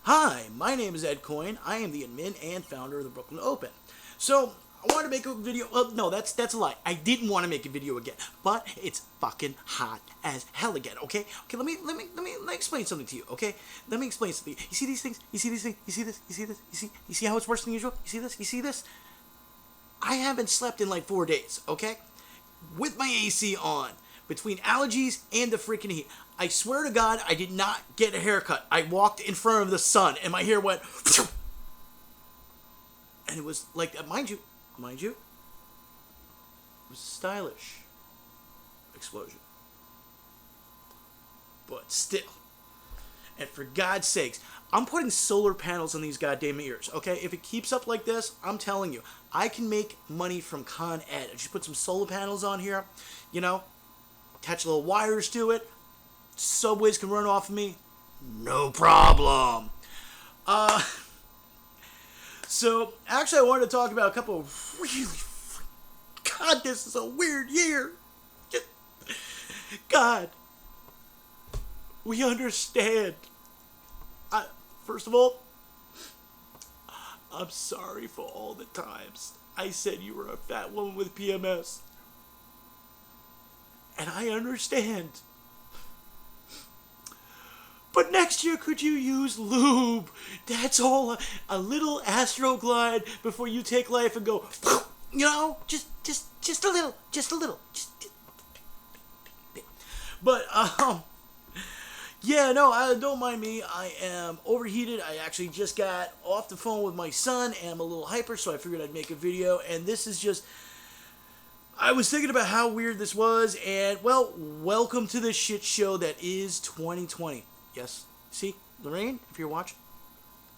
Hi, my name is Ed Coyne. I am the admin and founder of the Brooklyn Open. So, I wanted to make a video. Well, no, that's a lie. I didn't want to make a video again, but it's fucking hot as hell again. Okay, let me explain something to you. Okay, let me explain something. You see these things? You see these things? You see this? You see this? You see how it's worse than usual? You see this? You see this? I haven't slept in like 4 days. Okay, with my AC on, between allergies and the freaking heat. I swear to God, I did not get a haircut. I walked in front of the sun, and my hair went, and it was like that. Mind you, it was a stylish explosion, but still. And for God's sakes, I'm putting solar panels on these goddamn ears, okay? If it keeps up like this, I'm telling you, I can make money from Con Ed. I just put some solar panels on here, attach little wires to it. Subways can run off of me. No problem. So, actually, I wanted to talk about a couple of really... God, this is a weird year. God, we understand. First of all, I'm sorry for all the times I said you were a fat woman with PMS. And I understand. But next year, could you use lube? That's all. A little Astroglide before you take life and go, just a little, just a little. But, yeah, no, don't mind me. I am overheated. I actually just got off the phone with my son, and I'm a little hyper, so I figured I'd make a video. And this is just... I was thinking about how weird this was, and, well, welcome to the shit show that is 2020. Yes. See, Lorraine, if you're watching,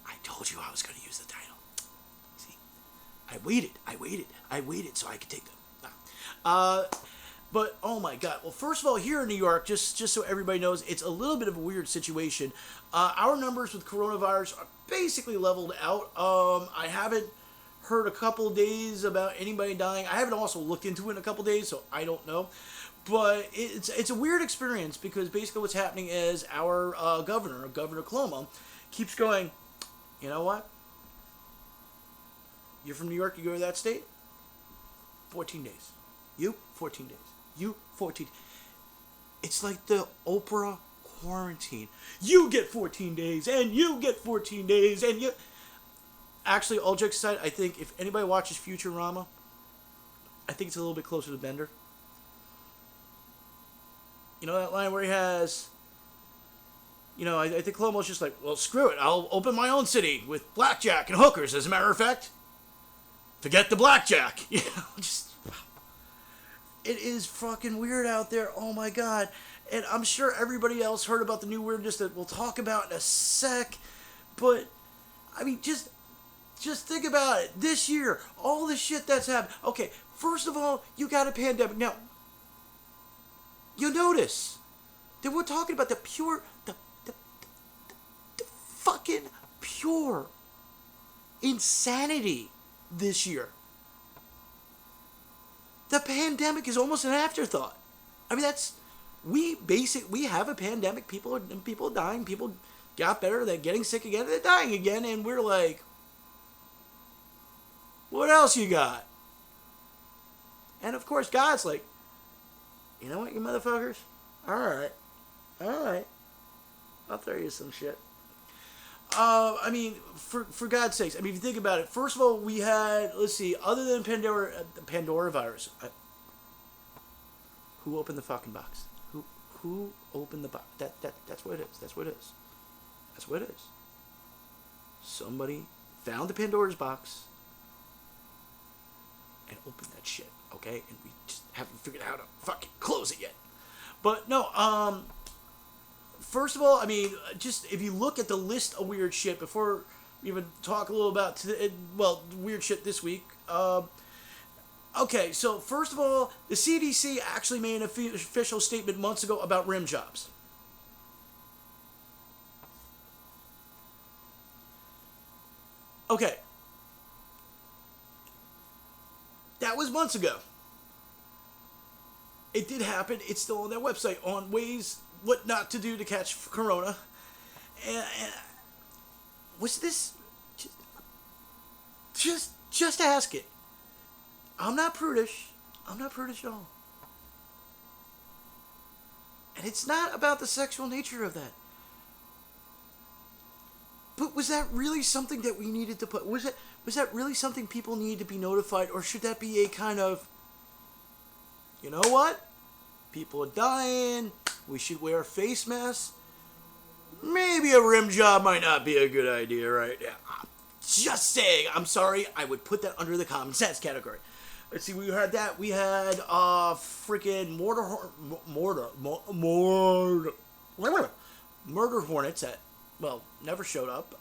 I told you I was going to use the title. See, I waited so I could take them. But oh my God. Well, first of all, here in New York, just so everybody knows, it's a little bit of a weird situation. Our numbers with coronavirus are basically leveled out. I haven't heard a couple days about anybody dying. I haven't also looked into it in a couple days, so I don't know. But it's a weird experience because basically what's happening is our Governor Cuomo, keeps going, you know what? You're from New York, you go to that state? 14 days. You? 14 days. You? 14. It's like the Oprah quarantine. You get 14 days, and you get 14 days, and you... Actually, all jokes aside, I think if anybody watches Futurama, I think it's a little bit closer to Bender. You know that line where he has, I think Cuomo's just like, well, screw it. I'll open my own city with blackjack and hookers, as a matter of fact. Forget the blackjack. Just... It is fucking weird out there. Oh, my God. And I'm sure everybody else heard about the new weirdness that we'll talk about in a sec. But, I mean, just think about it. This year, all the shit that's happened. Okay, first of all, you got a pandemic. Now, you'll notice that we're talking about the fucking pure insanity this year. The pandemic is almost an afterthought. I mean, we have a pandemic. People are dying. People got better. They're getting sick again. They're dying again. And we're like, what else you got? And of course, God's like, you know what, you motherfuckers? Alright. I'll throw you some shit. I mean, for God's sakes, I mean, if you think about it, first of all, we had, let's see, other than Pandora virus, who opened the fucking box? Who opened the box? That's what it is. That's what it is. Somebody found the Pandora's box and opened that shit, okay? And we just haven't figured out how to fucking close it yet. But no, first of all, I mean, just if you look at the list of weird shit before we even talk a little about weird shit this week. Okay, so first of all, the CDC actually made an official statement months ago about rim jobs. Okay. That was months ago. It did happen. It's still on their website on ways what not to do to catch corona. And Was this just ask it. I'm not prudish. I'm not prudish at all. And it's not about the sexual nature of that. But was that really something that we needed to put? Was that really something people needed to be notified, or should that be a kind of, you know what? People are dying. We should wear face masks. Maybe a rim job might not be a good idea right now. Just saying. I'm sorry. I would put that under the common sense category. Let's see. We had that. We had freaking murder hornets that, well, never showed up.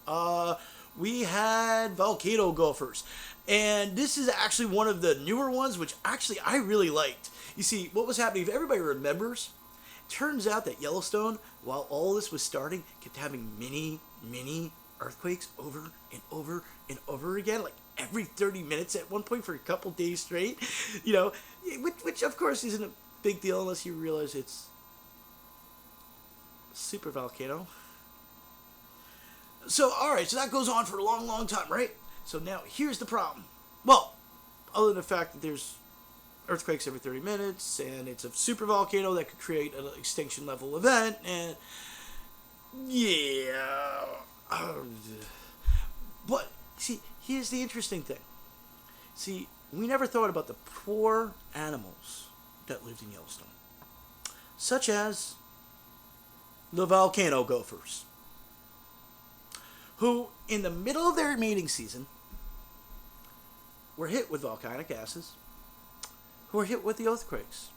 We had volcano gophers, and this is actually one of the newer ones, which actually I really liked. You see, what was happening? If everybody remembers, it turns out that Yellowstone, while all this was starting, kept having mini earthquakes over and over and over again, like every 30 minutes at one point for a couple days straight. You know, which of course isn't a big deal unless you realize it's a super volcano. So, alright, so that goes on for a long time, right? So now, here's the problem. Well, other than the fact that there's earthquakes every 30 minutes, and it's a super volcano that could create an extinction level event, and yeah. But, see, here's the interesting thing. See, we never thought about the poor animals that lived in Yellowstone, such as the volcano gophers, who, in the middle of their mating season, were hit with volcanic gases, who were hit with the earthquakes,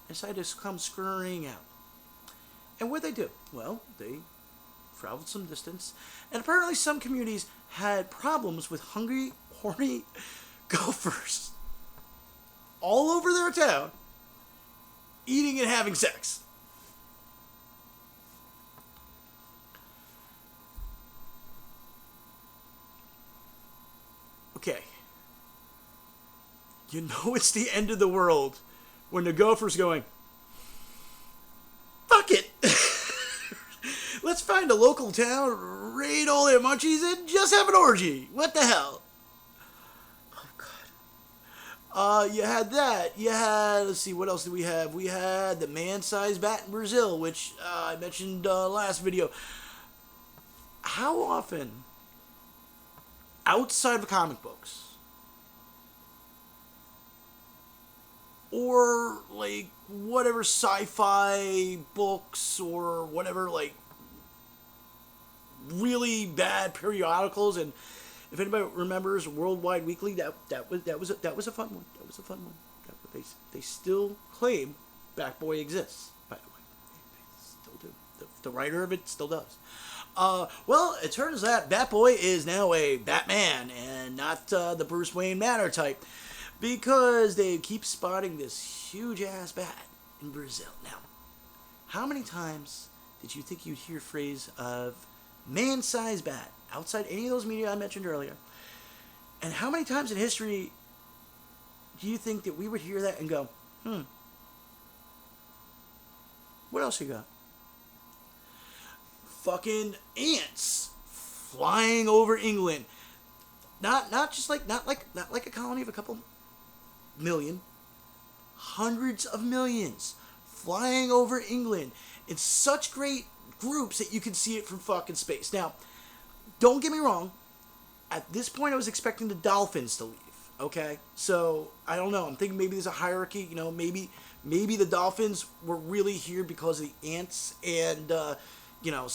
and decided to come scurrying out. And what did they do? Well, they traveled some distance, and apparently some communities had problems with hungry, horny gophers all over their town, eating and having sex. Okay. You know it's the end of the world when the gopher's going, fuck it. Let's find a local town, raid all their munchies, and just have an orgy. What the hell? Oh, God. You had that. You had, let's see, what else did we have? We had the man-sized bat in Brazil, which I mentioned last video. How often, outside of comic books, or like whatever sci-fi books or whatever, like really bad periodicals, and if anybody remembers Worldwide Weekly, that was a fun one. That was a fun one. They still claim Batboy exists, by the way. They still do. The writer of it still does. Well, it turns out Batboy is now a Batman and not the Bruce Wayne Manor type, because they keep spotting this huge ass bat in Brazil. Now, how many times did you think you'd hear a phrase of man-sized bat outside any of those media I mentioned earlier? And how many times in history do you think that we would hear that and go, what else you got? Fucking ants flying over England. Not like a colony of a couple million. Hundreds of millions flying over England in such great groups that you can see it from fucking space. Now, don't get me wrong. At this point, I was expecting the dolphins to leave. Okay, so I don't know. I'm thinking maybe there's a hierarchy. You know, maybe the dolphins were really here because of the ants, and so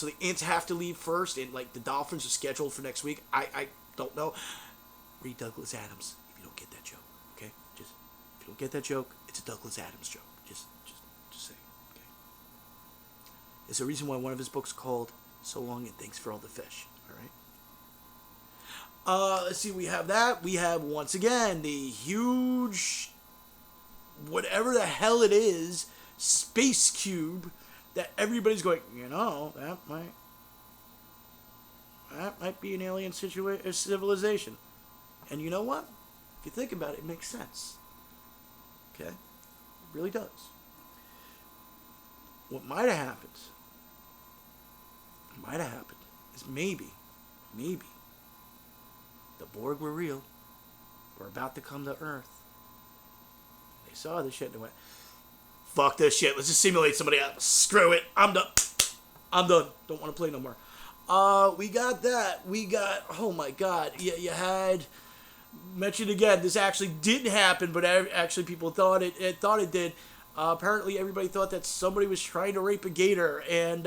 the ants have to leave first, and like the dolphins are scheduled for next week. I don't know. Read Douglas Adams if you don't get that joke. Okay, just if you don't get that joke, it's a Douglas Adams joke. Just say. Okay. There's a reason why one of his books called "So Long and Thanks for All the Fish." All right. Let's see. We have that. We have once again the huge, whatever the hell it is, space cube that everybody's going. That might be an alien civilization. And you know what? If you think about it, it makes sense. Okay? It really does. What might have happened is maybe maybe the Borg were real. We're about to come to Earth. They saw this shit and they went, fuck this shit. Let's just simulate somebody else. Screw it. I'm done. I'm done. Don't want to play no more. We got that. We got, oh my God. You had mentioned again, this actually didn't happen, but actually people thought it did. Apparently everybody thought that somebody was trying to rape a gator, and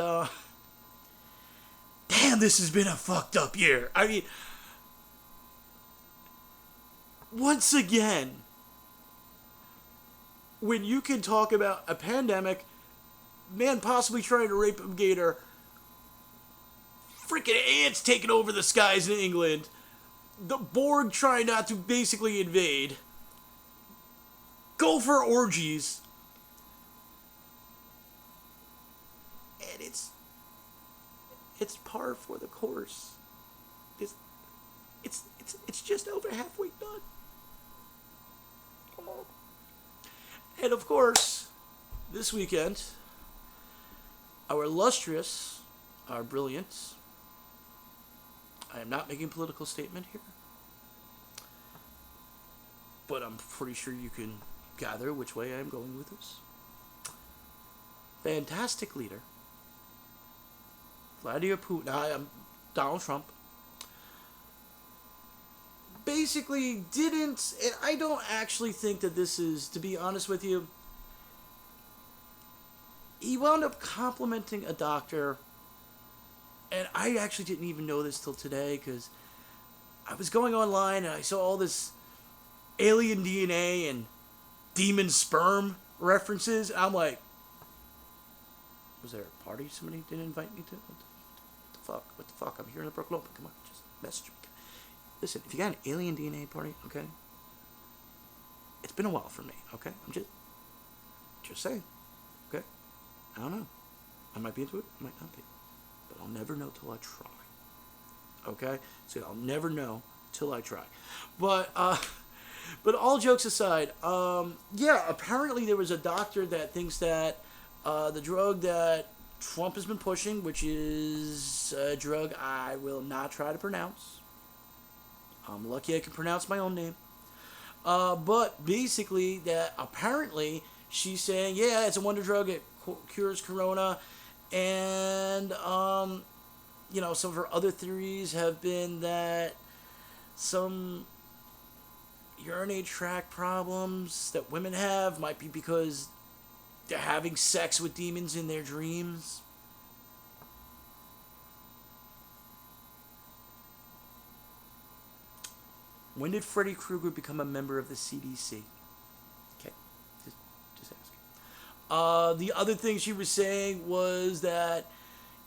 damn, this has been a fucked up year. I mean, once again, when you can talk about a pandemic, man possibly trying to rape a gator, freaking ants taking over the skies in England, the Borg trying not to basically invade, go for orgies, and it's par for the course. It's just over halfway done. Come on. And of course, this weekend, our illustrious, our brilliant, I am not making a political statement here, but I'm pretty sure you can gather which way I am going with this. Fantastic leader, Vladimir Putin, Donald Trump, basically didn't, and I don't actually think that this is, to be honest with you, he wound up complimenting a doctor, and I actually didn't even know this till today, because I was going online and I saw all this alien DNA and demon sperm references, and I'm like, was there a party somebody didn't invite me to? What the fuck? I'm here in the Brooklyn Open. Come on, just message me. Listen, if you got an alien DNA party, okay? It's been a while for me, okay? I'm just saying, okay? I don't know. I might be into it, I might not be. But I'll never know till I try. Okay? So I'll never know till I try. But all jokes aside, yeah, apparently there was a doctor that thinks that the drug that Trump has been pushing, which is a drug I will not try to pronounce. I'm lucky I can pronounce my own name. But basically, that apparently she's saying, yeah, it's a wonder drug. It cures corona. And, you know, some of her other theories have been that some urinary tract problems that women have might be because they're having sex with demons in their dreams. When did Freddy Krueger become a member of the CDC? Okay, just asking. The other thing she was saying was that,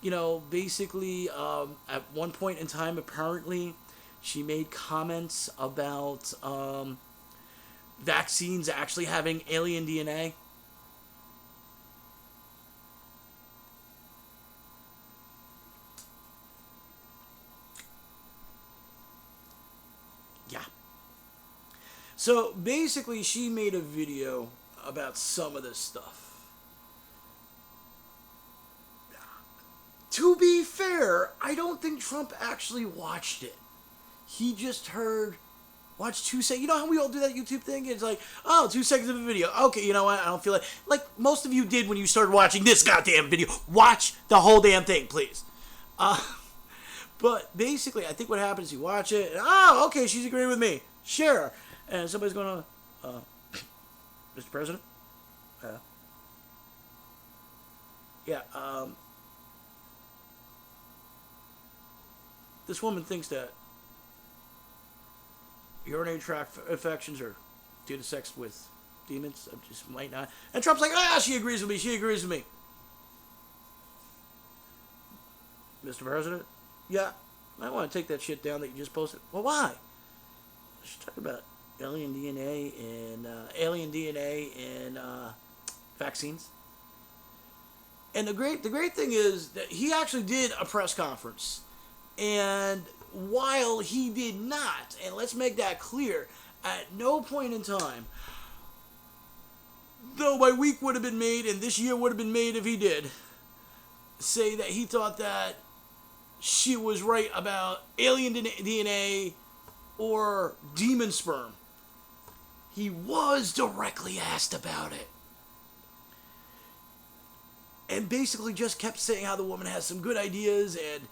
you know, basically, at one point in time, apparently, she made comments about vaccines actually having alien DNA. So basically, she made a video about some of this stuff. To be fair, I don't think Trump actually watched it. He just watched 2 seconds. You know how we all do that YouTube thing? It's like, oh, 2 seconds of a video. Okay, you know what? I don't feel like most of you did when you started watching this goddamn video. Watch the whole damn thing, please. But basically, I think what happens is you watch it, and, oh, okay, she's agreeing with me. Sure. And somebody's going to, Mr. President? This woman thinks that urinary tract infections are due to sex with demons. I just might not. And Trump's like, she agrees with me. She agrees with me. Mr. President? Yeah, I want to take that shit down that you just posted. Well, why? She's talking about alien DNA and vaccines. And the great thing is that he actually did a press conference, and while he did not, and let's make that clear, at no point in time, though my week would have been made and this year would have been made if he did, say that he thought that she was right about alien DNA or demon sperm. He was directly asked about it. And basically just kept saying how the woman has some good ideas and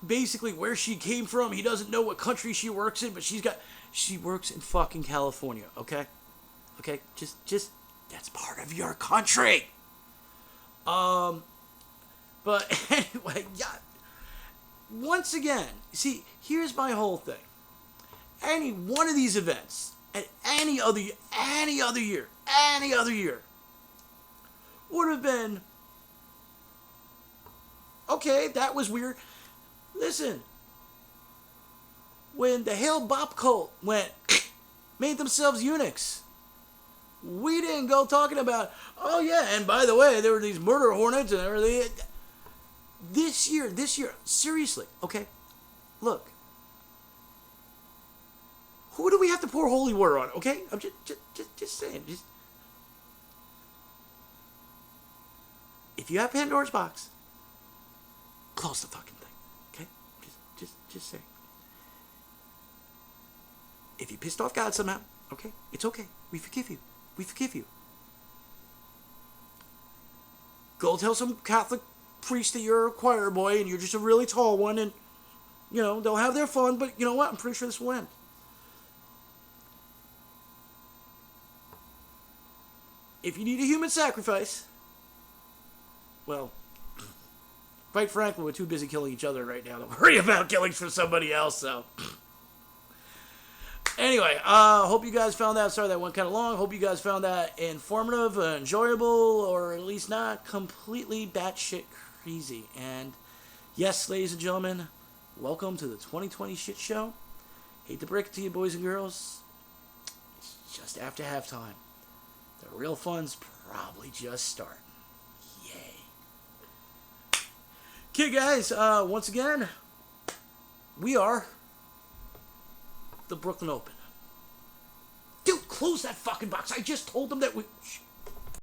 basically where she came from. He doesn't know what country she works in, but she works in fucking California, okay? Okay? Just that's part of your country. But anyway, yeah. Once again, see, here's my whole thing. Any one of these events at any other year would have been okay, that was weird. Listen, when the Hale Bop cult made themselves eunuchs, we didn't go talking about, oh yeah, and by the way, there were these murder hornets and everything. This year, seriously, okay, look, who do we have to pour holy water on, okay? I'm just saying, if you have Pandora's box, close the fucking thing, okay? Just saying. If you pissed off God somehow, okay, it's okay. We forgive you. We forgive you. Go tell some Catholic priest that you're a choir boy and you're just a really tall one, and you know they'll have their fun. But you know what? I'm pretty sure this will end. If you need a human sacrifice, well, quite frankly, we're too busy killing each other right now to worry about killing for somebody else. So, anyway, hope you guys found that. Sorry that went kind of long. Hope you guys found that informative, enjoyable, or at least not completely batshit crazy. And yes, ladies and gentlemen, welcome to the 2020 shit show. Hate to break it to you, boys and girls. It's just after halftime. The real fun's probably just starting. Yay. Okay, guys, once again, we are the Brooklyn Open. Dude, close that fucking box. I just told them that we...